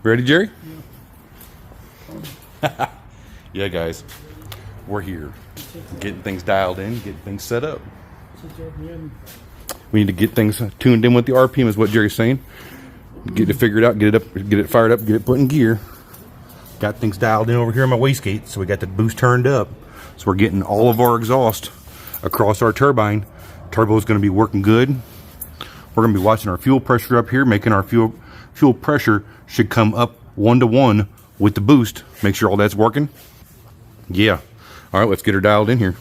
Ready, Jerry? Yeah. Yeah, guys. We're here. Getting things dialed in, getting things set up. We need to get things tuned in with the RPM is what Jerry's saying. Get it figured out, get it up, get it fired up, get it put in gear. Got things dialed in over here on my wastegate, so we got the boost turned up. So we're getting all of our exhaust across our turbine. Turbo is going to be working good. We're going to be watching our fuel pressure up here, making our fuel pressure should come up 1-to-1 with the boost. Make sure all that's working. Yeah. All right, let's get her dialed in here.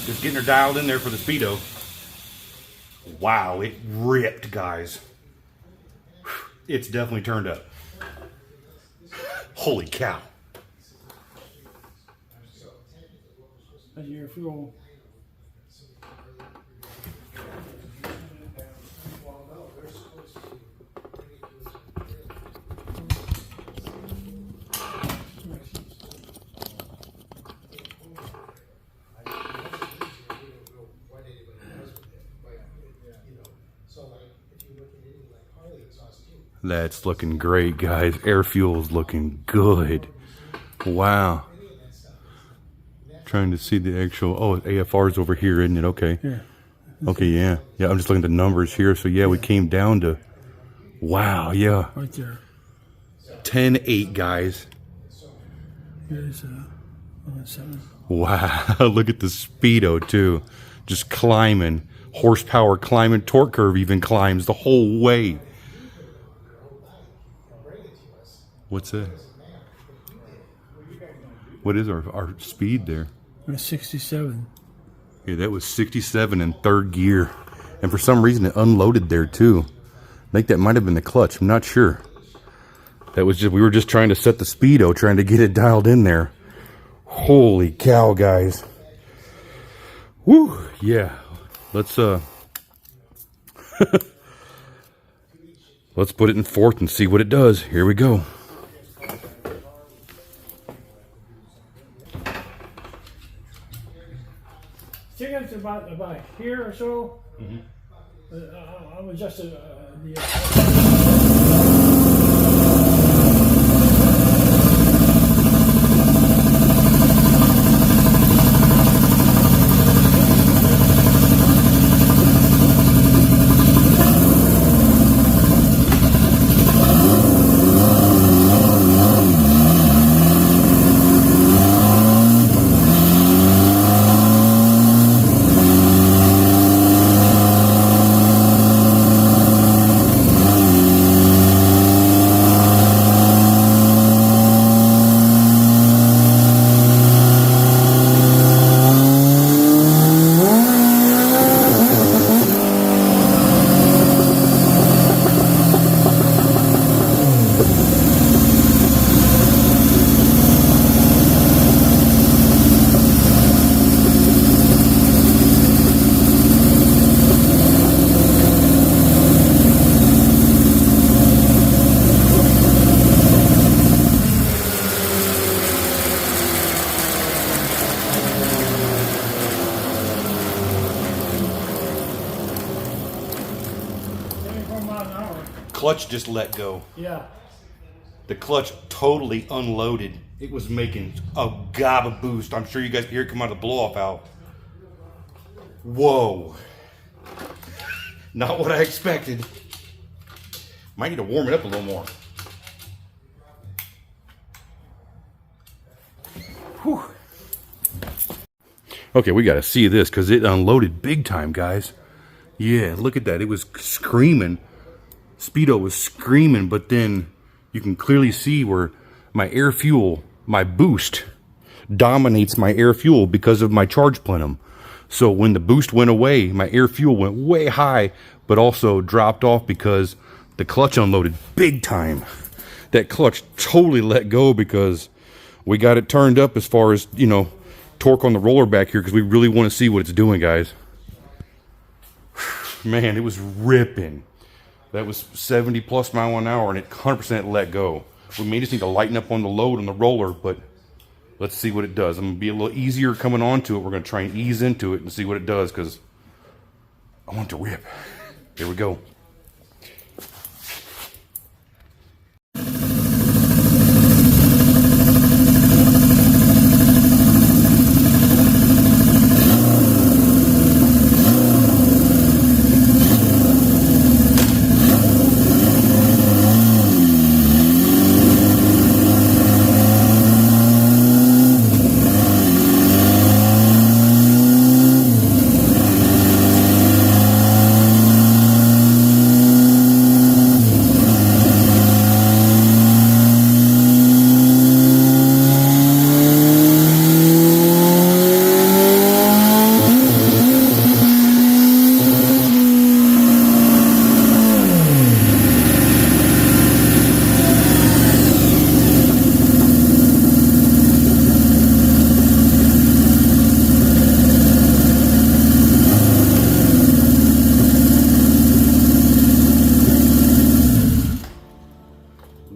Just getting her dialed in there for the speedo. Wow, it ripped, guys. It's definitely turned up. Holy cow. That's your fuel. That's looking great, guys. Air fuel's looking good. Wow. Trying to see the actual, oh, AFR's over here, isn't it? Okay. Yeah. Okay, yeah. Yeah, I'm just looking at the numbers here. So, yeah, we came down to, wow, yeah. Right there. 10.8, guys. Here's 7. Wow, look at the speedo, too. Just climbing. Horsepower climbing. Torque curve even climbs the whole way. What's that? What is our speed there? 67. Yeah, that was 67 in third gear. And for some reason it unloaded there too. I think that might have been the clutch. I'm not sure. That was just, we were just trying to set the speedo, trying to get it dialed in there. Holy cow, guys. Woo, yeah. Let's let's put it in fourth and see what it does. Here we go. I think it's about here or so. I'll adjust the clutch just let go. Yeah. The clutch totally unloaded. It was making a gob of boost. I'm sure you guys can hear it come out of the blow-off valve. Whoa. Not what I expected. Might need to warm it up a little more. Whew. Okay, we got to see this because it unloaded big time, guys. Yeah, look at that. It was screaming. Speedo was screaming, but then you can clearly see where my air fuel, my boost, dominates my air fuel because of my charge plenum. So when the boost went away, my air fuel went way high, but also dropped off because the clutch unloaded big time. That clutch totally let go because we got it turned up as far as, you know, torque on the roller back here because we really want to see what it's doing, guys. Man, it was ripping. That was 70 plus mile an hour and it 100% let go. We may just need to lighten up on the load on the roller, but let's see what it does. I'm going to be a little easier coming onto it. We're going to try and ease into it and see what it does because I want it to rip. Here we go.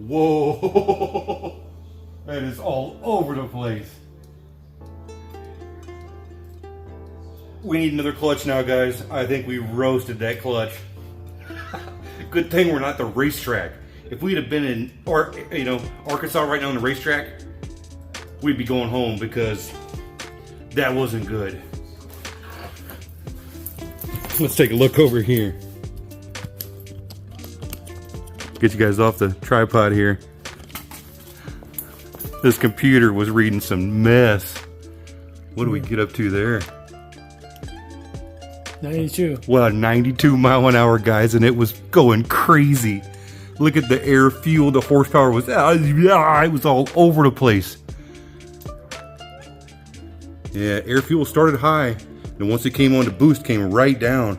Whoa, that is all over the place. We need another clutch now, guys. I think we roasted that clutch. Good thing we're not the racetrack. If we'd have been in, Arkansas right now on the racetrack, we'd be going home because that wasn't good. Let's take a look over here. Get you guys off the tripod here. This computer was reading some mess. What do we get up to there? 92. Wow, 92 mile an hour, guys, and it was going crazy. Look at the air fuel, the horsepower was it was all over the place. Yeah, air fuel started high, and once it came on to boost, came right down.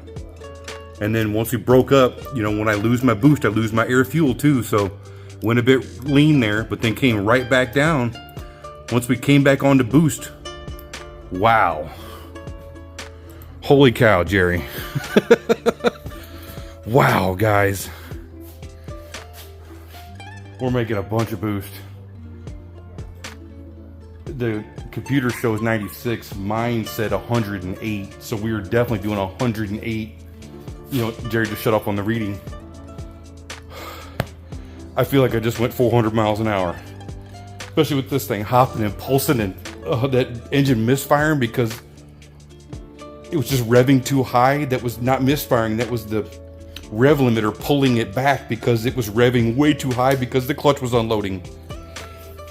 And then once we broke up, you know, when I lose my boost, I lose my air fuel too. So went a bit lean there, but then came right back down. Once we came back on to boost, wow. Holy cow, Jerry. Wow, guys. We're making a bunch of boost. The computer shows 96. Mine said 108. So we were definitely doing 108. You know, Jerry just shut up on the reading. I feel like I just went 400 miles an hour. Especially with this thing hopping and pulsing and that engine misfiring because it was just revving too high. That was not misfiring. That was the rev limiter pulling it back because it was revving way too high because the clutch was unloading.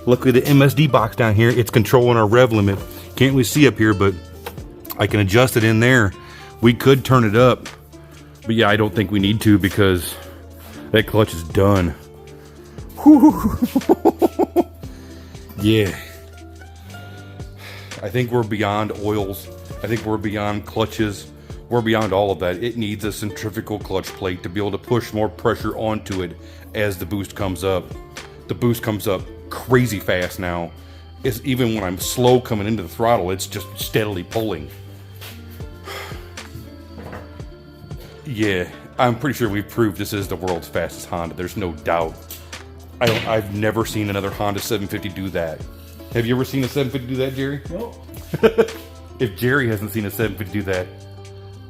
Look at the MSD box down here. It's controlling our rev limit. Can't really see up here, but I can adjust it in there. We could turn it up. But yeah, I don't think we need to because that clutch is done. Whew. Yeah. I think we're beyond oils. I think we're beyond clutches. We're beyond all of that. It needs a centrifugal clutch plate to be able to push more pressure onto it as the boost comes up. The boost comes up crazy fast now. It's even when I'm slow coming into the throttle, it's just steadily pulling. Yeah, I'm pretty sure we've proved this is the world's fastest Honda. There's no doubt. I've never seen another Honda 750 do that. Have you ever seen a 750 do that, Jerry? Nope. If Jerry hasn't seen a 750 do that,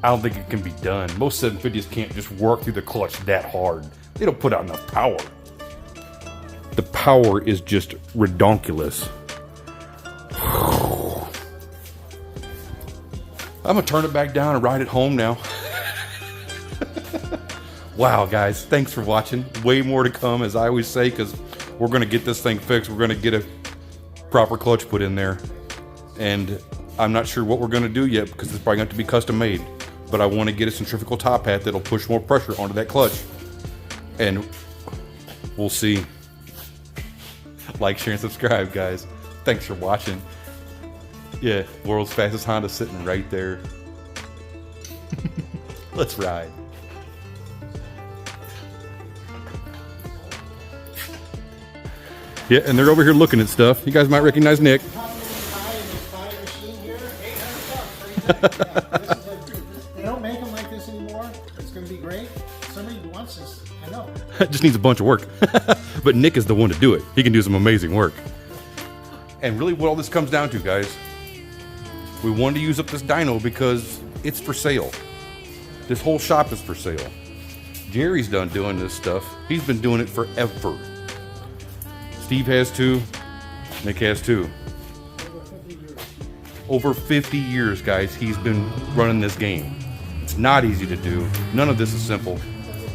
I don't think it can be done. Most 750s can't just work through the clutch that hard. It'll put out enough power. The power is just redonkulous. I'm gonna turn it back down and ride it home now. Wow, guys, thanks for watching. Way more to come, as I always say, because we're gonna get this thing fixed. We're gonna get a proper clutch put in there. And I'm not sure what we're gonna do yet, because it's probably going to be custom made. But I want to get a centrifugal top hat that'll push more pressure onto that clutch. And we'll see. Like, share, and subscribe, guys. Thanks for watching. Yeah, world's fastest Honda sitting right there. Let's ride. Yeah, and they're over here looking at stuff. You guys might recognize Nick. They don't make them like this anymore. It's going to be great. Somebody wants this. I know. It just needs a bunch of work. But Nick is the one to do it. He can do some amazing work. And really what all this comes down to, guys, we wanted to use up this dyno because it's for sale. This whole shop is for sale. Jerry's done doing this stuff. He's been doing it forever. Steve has too. Nick has too. Over 50 years, guys, he's been running this game. It's not easy to do. None of this is simple.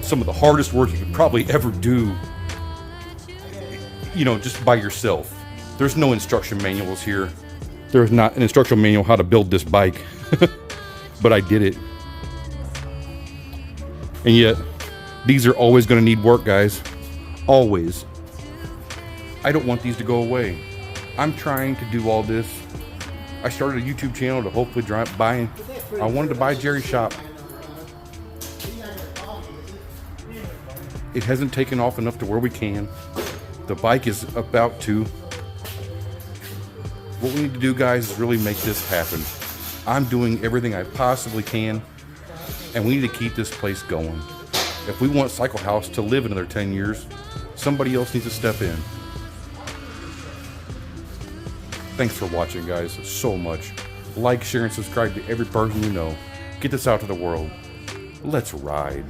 Some of the hardest work you could probably ever do, you know, just by yourself. There's no instruction manuals here. There's not an instructional manual how to build this bike. But I did it. And yet, these are always going to need work, guys. Always. I don't want these to go away. I'm trying to do all this. I started a YouTube channel to hopefully I wanted to buy Jerry's shop. It hasn't taken off enough to where we can. The bike is about to. What we need to do, guys, is really make this happen. I'm doing everything I possibly can, and we need to keep this place going. If we want Cycle House to live another 10 years, somebody else needs to step in. Thanks for watching, guys, so much. Like, share, and subscribe to every person you know. Get this out to the world. Let's ride.